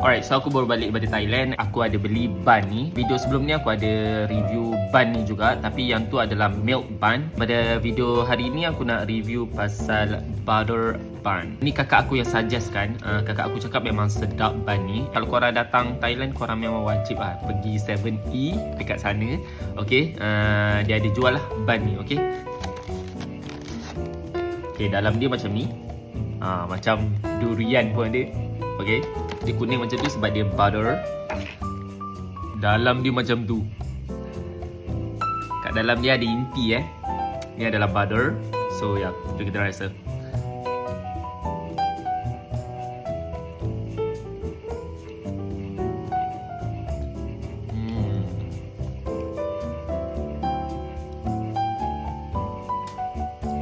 Alright, so aku baru balik dari Thailand. Aku ada beli bun ni. Video sebelum ni aku ada review bun ni juga, tapi yang tu adalah milk bun. Pada video hari ni aku nak review pasal butter bun. Ni kakak aku yang suggest kan. Kakak aku cakap memang sedap bun ni. Kalau korang datang Thailand, korang memang wajib pergi 7E dekat sana. Okay, dia ada jual lah bun ni. Okay, okay, dalam dia macam ni. Macam durian pun ada. Okay, dia kuning macam tu sebab dia butter. Dalam dia macam tu. Kat dalam dia ada inti Ni adalah butter. So ya, jom kita rasa.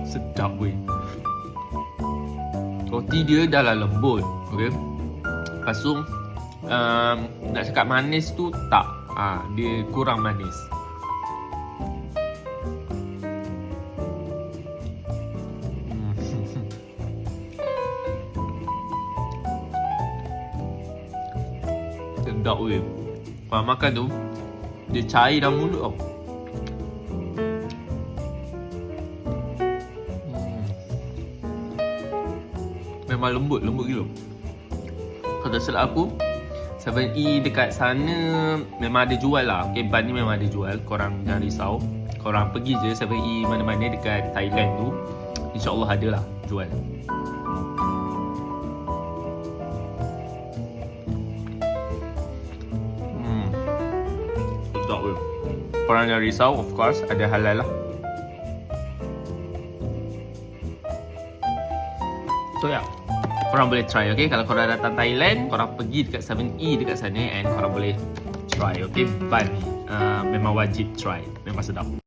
Sedap weh. Roti dia dah lah lembut. Okay, lepas tu nak cakap manis tu tak. Dia kurang manis. Sedap weh. Kalau makan tu dia cair dalam mulut tau. Memang lembut gila. Kalau tak silap aku, 7E dekat sana memang ada jual lah. Okay, bun ni memang ada jual. Korang jangan risau. Korang pergi je 7E mana-mana dekat Thailand tu, InsyaAllah ada lah jual. Sedap weh. Korang jangan risau, of course ada halal lah. So ya, korang boleh try, okay? Kalau korang datang Thailand, korang pergi dekat 7E dekat sana and korang boleh try, okay? Bun ni memang wajib try, memang sedap.